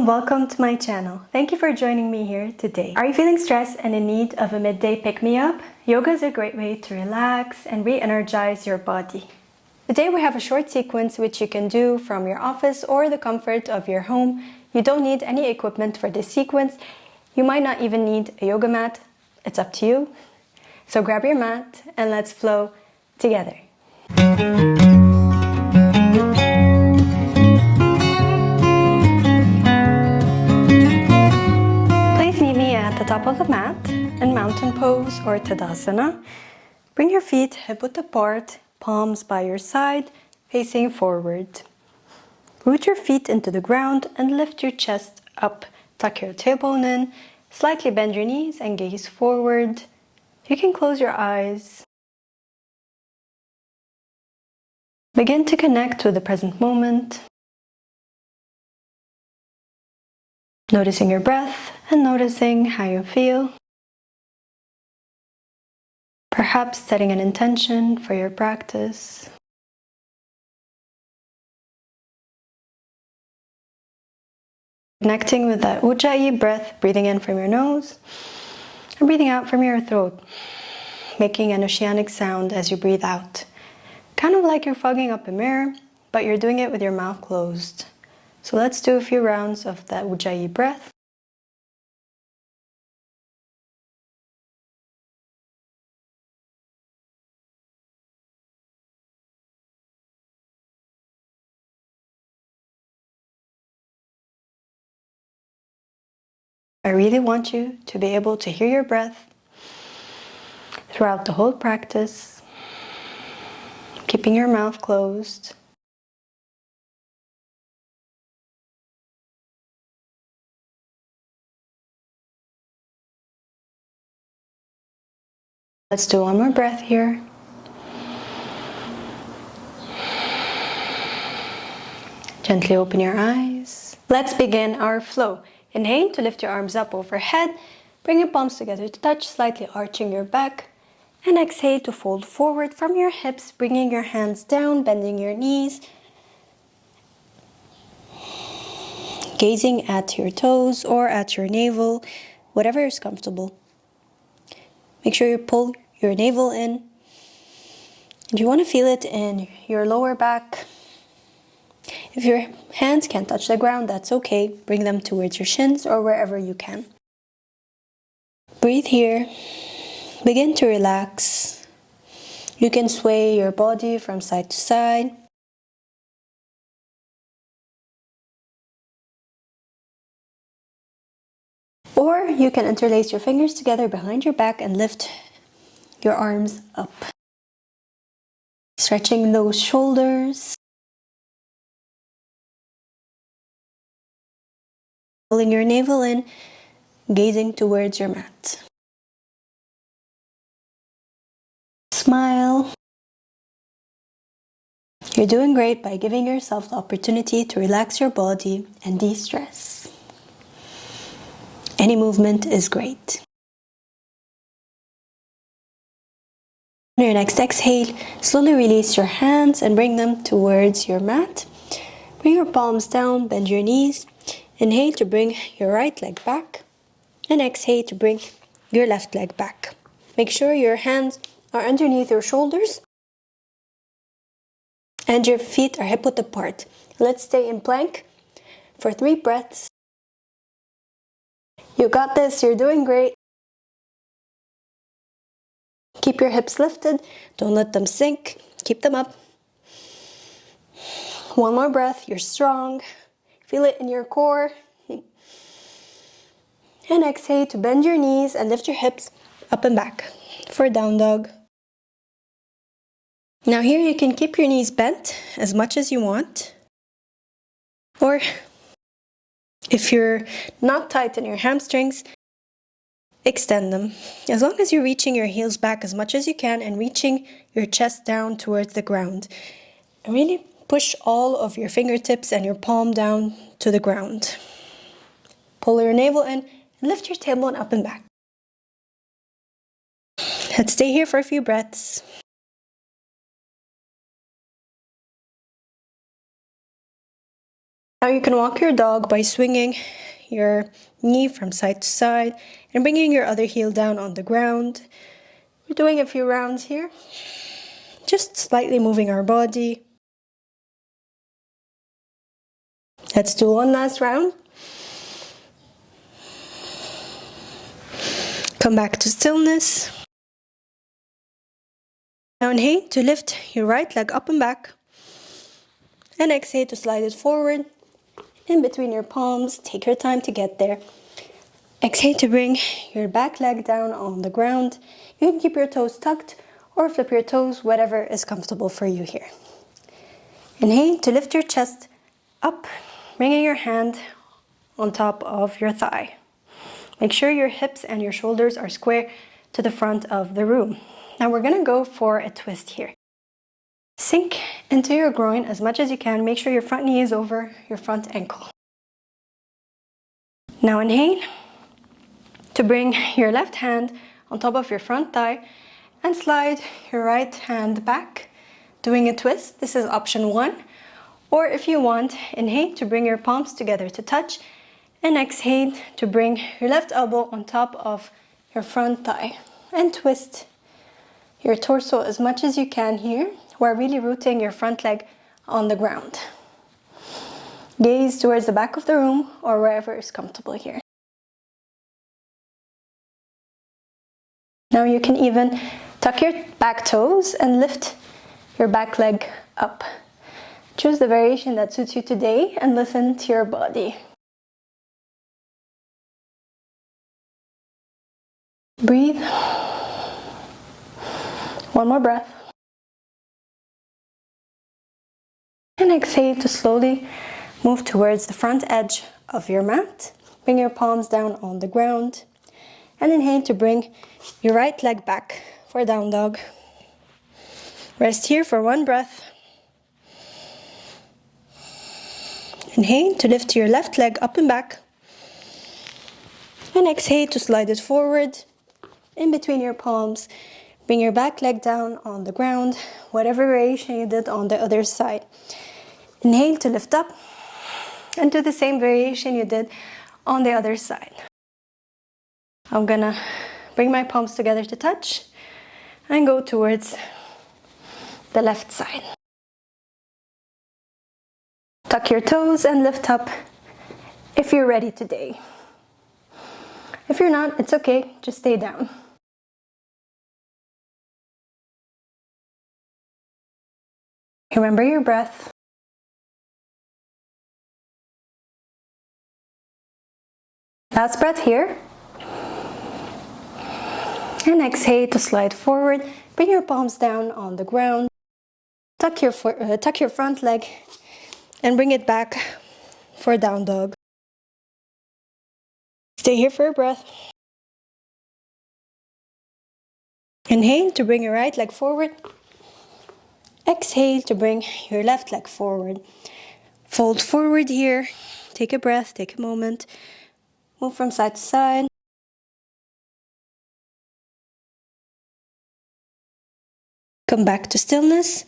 and welcome to my channel. Thank you for joining me here today. Are you feeling stressed and in need of a midday pick-me-up? Yoga is a great way to relax and re-energize your body. Today we have a short sequence which you can do from your office or the comfort of your home. You don't need any equipment for this sequence. You might not even need a yoga mat. It's up to you. So grab your mat and let's flow together. At the top of the mat in mountain pose or tadasana. Bring your feet hip-width apart, palms by your side, facing forward. Root your feet into the ground and lift your chest up. Tuck your tailbone in, slightly bend your knees and gaze forward. You can close your eyes. Begin to connect with the present moment. Noticing your breath and noticing how you feel. Perhaps setting an intention for your practice. Connecting with that ujjayi breath, breathing in from your nose and breathing out from your throat. Making an oceanic sound as you breathe out. Kind of like you're fogging up a mirror, but you're doing it with your mouth closed. So let's do a few rounds of that ujjayi breath. I really want you to be able to hear your breath throughout the whole practice, keeping your mouth closed. Let's do one more breath here. Gently open your eyes. Let's begin our flow. Inhale to lift your arms up overhead. Bring your palms together to touch, slightly arching your back. And exhale to fold forward from your hips, bringing your hands down, bending your knees. Gazing at your toes or at your navel, whatever is comfortable. Make sure you pull your navel in. And you want to feel it in your lower back. If your hands can't touch the ground, that's okay. Bring them towards your shins or wherever you can. Breathe here. Begin to relax. You can sway your body from side to side. Or you can interlace your fingers together behind your back and lift your arms up. Stretching those shoulders. Pulling your navel in, gazing towards your mat. Smile. You're doing great by giving yourself the opportunity to relax your body and de-stress. Any movement is great. On your next exhale, slowly release your hands and bring them towards your mat. Bring your palms down, bend your knees. Inhale to bring your right leg back and exhale to bring your left leg back. Make sure your hands are underneath your shoulders and your feet are hip-width apart. Let's stay in plank for 3 breaths. You got this, you're doing great. Keep your hips lifted, don't let them sink, keep them up. One more breath, you're strong. Feel it in your core. And exhale to bend your knees and lift your hips up and back for down dog. Now here you can keep your knees bent as much as you want. Or if you're not tight in your hamstrings, extend them. As long as you're reaching your heels back as much as you can and reaching your chest down towards the ground. And really push all of your fingertips and your palm down to the ground. Pull your navel in and lift your tailbone up and back. Let's stay here for a few breaths. Now you can walk your dog by swinging your knee from side to side and bringing your other heel down on the ground. We're doing a few rounds here, just slightly moving our body. Let's do one last round. Come back to stillness. Now inhale to lift your right leg up and back. And exhale to slide it forward. In between your palms, take your time to get there. Exhale to bring your back leg down on the ground. You can keep your toes tucked or flip your toes, whatever is comfortable for you here. Inhale to lift your chest up, bringing your hand on top of your thigh. Make sure your hips and your shoulders are square to the front of the room. Now we're gonna go for a twist here. Sink into your groin as much as you can. Make sure your front knee is over your front ankle. Now inhale to bring your left hand on top of your front thigh and slide your right hand back, doing a twist. This is option 1. Or if you want, inhale to bring your palms together to touch and exhale to bring your left elbow on top of your front thigh and twist your torso as much as you can here, while really rooting your front leg on the ground. Gaze towards the back of the room or wherever is comfortable here. Now you can even tuck your back toes and lift your back leg up. Choose the variation that suits you today and listen to your body. Breathe. One more breath. And exhale to slowly move towards the front edge of your mat. Bring your palms down on the ground. And inhale to bring your right leg back for down dog. Rest here for one breath. Inhale to lift your left leg up and back. And exhale to slide it forward in between your palms. Bring your back leg down on the ground, whatever variation you did on the other side. Inhale to lift up and do the same variation you did on the other side. I'm gonna bring my palms together to touch and go towards the left side. Tuck your toes and lift up if you're ready today. If you're not, it's okay, just stay down. Remember your breath. Last breath here. And exhale to slide forward. Bring your palms down on the ground. Tuck your front leg and bring it back for down dog. Stay here for a breath. Inhale to bring your right leg forward. Exhale to bring your left leg forward. Fold forward here. Take a breath, take a moment. Move from side to side. Come back to stillness.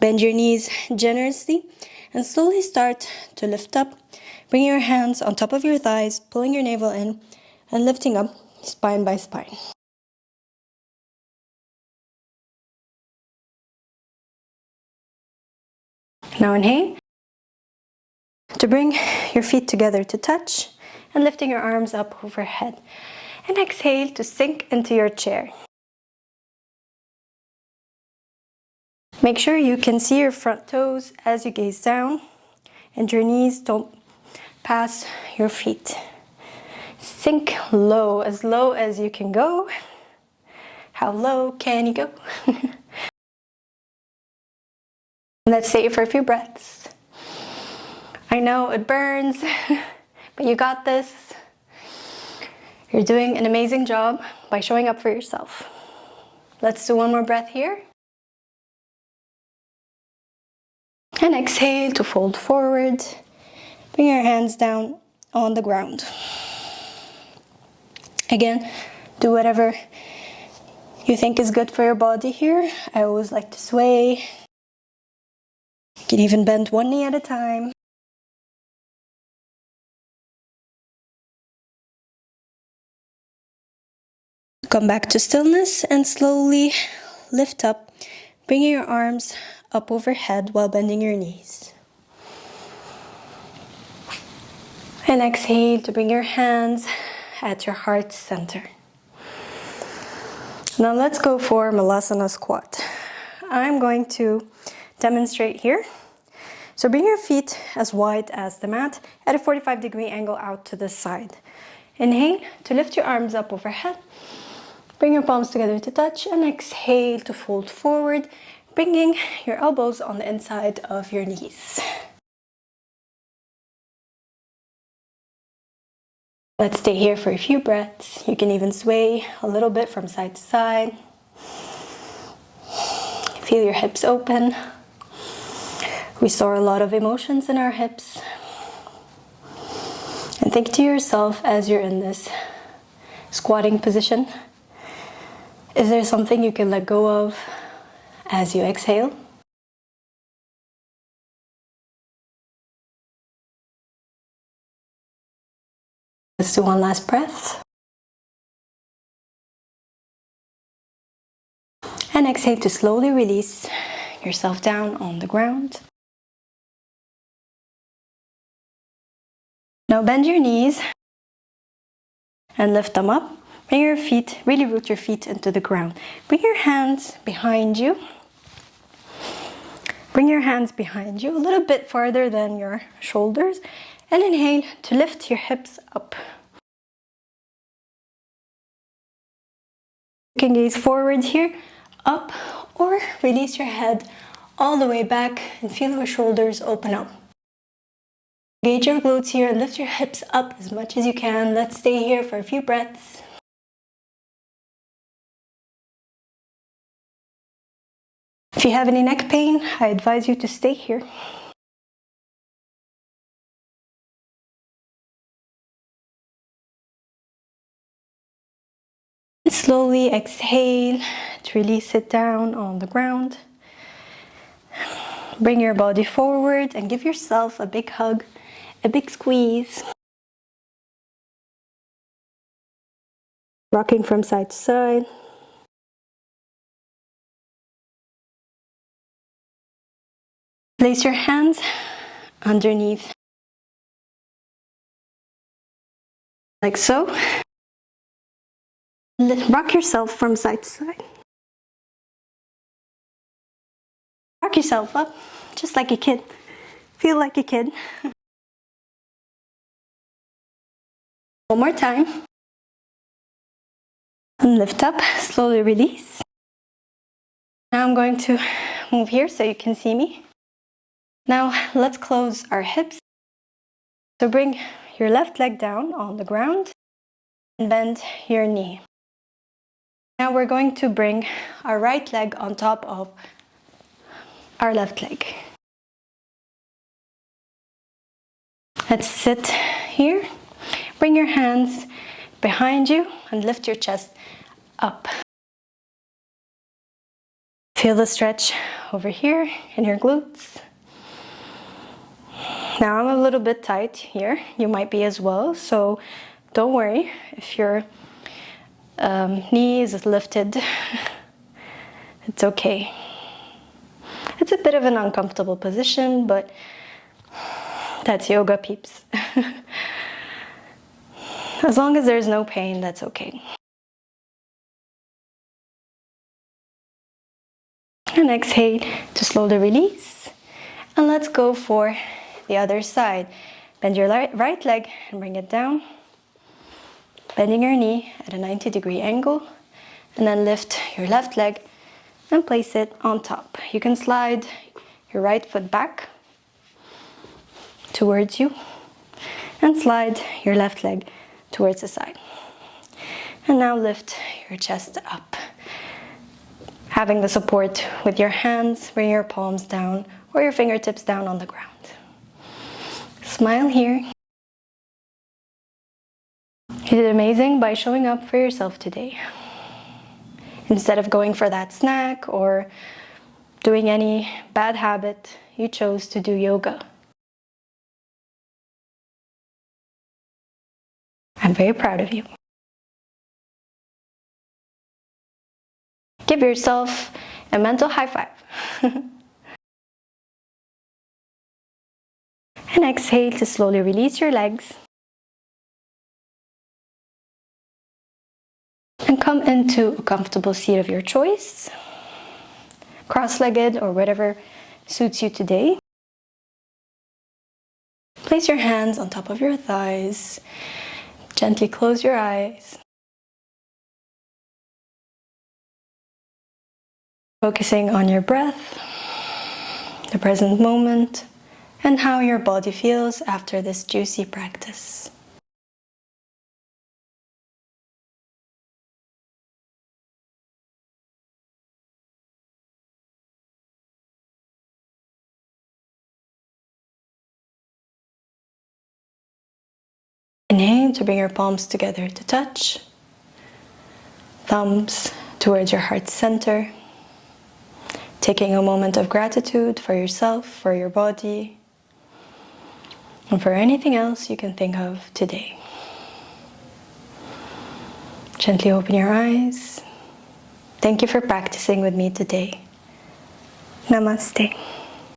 Bend your knees generously and slowly start to lift up. Bring your hands on top of your thighs, pulling your navel in and lifting up spine by spine. Now inhale to bring your feet together to touch and lifting your arms up overhead. And exhale to sink into your chair. Make sure you can see your front toes as you gaze down and your knees don't pass your feet. Sink low as you can go. How low can you go? Let's stay for a few breaths. I know it burns, but you got this. You're doing an amazing job by showing up for yourself. Let's do one more breath here. And exhale to fold forward. Bring your hands down on the ground. Again, do whatever you think is good for your body here. I always like to sway. You can even bend one knee at a time. Come back to stillness and slowly lift up, bringing your arms up overhead while bending your knees. And exhale to bring your hands at your heart center. Now let's go for malasana squat. I'm going to demonstrate here. So bring your feet as wide as the mat at a 45-degree angle out to the side. Inhale to lift your arms up overhead. Bring your palms together to touch and exhale to fold forward, bringing your elbows on the inside of your knees. Let's stay here for a few breaths. You can even sway a little bit from side to side. Feel your hips open. We store a lot of emotions in our hips. And think to yourself as you're in this squatting position, is there something you can let go of as you exhale? Let's do one last breath. And exhale to slowly release yourself down on the ground. Now bend your knees and lift them up. Bring your feet, really root your feet into the ground. Bring your hands behind you. Bring your hands behind you a little bit farther than your shoulders. And inhale to lift your hips up. You can gaze forward here, up, or release your head all the way back and feel your shoulders open up. Engage your glutes here and lift your hips up as much as you can. Let's stay here for a few breaths. If you have any neck pain, I advise you to stay here. Slowly exhale to release it down on the ground. Bring your body forward and give yourself a big hug, a big squeeze. Rocking from side to side. Place your hands underneath, like so. Rock yourself from side to side. Rock yourself up, just like a kid. Feel like a kid. One more time. And lift up, slowly release. Now I'm going to move here so you can see me. Now let's close our hips. So bring your left leg down on the ground and bend your knee. Now we're going to bring our right leg on top of our left leg. Let's sit here. Bring your hands behind you and lift your chest up. Feel the stretch over here in your glutes. Now I'm a little bit tight here. You might be as well, so don't worry if your knee is lifted. It's okay. It's a bit of an uncomfortable position, but that's yoga, peeps. As long as there's no pain, that's okay. And exhale to slowly release. And let's go for the other side. Bend your right leg and bring it down. Bending your knee at a 90-degree angle. And then lift your left leg and place it on top. You can slide your right foot back towards you and slide your left leg towards the side. And now lift your chest up. Having the support with your hands, bring your palms down or your fingertips down on the ground. Smile here. You did amazing by showing up for yourself today. Instead of going for that snack or doing any bad habit, you chose to do yoga. I'm very proud of you. Give yourself a mental high five. And exhale to slowly release your legs. And come into a comfortable seat of your choice. Cross-legged or whatever suits you today. Place your hands on top of your thighs. Gently close your eyes. Focusing on your breath, the present moment, and how your body feels after this juicy practice. Inhale to bring your palms together to touch. Thumbs towards your heart center. Taking a moment of gratitude for yourself, for your body, and for anything else you can think of today. Gently open your eyes. Thank you for practicing with me today. Namaste.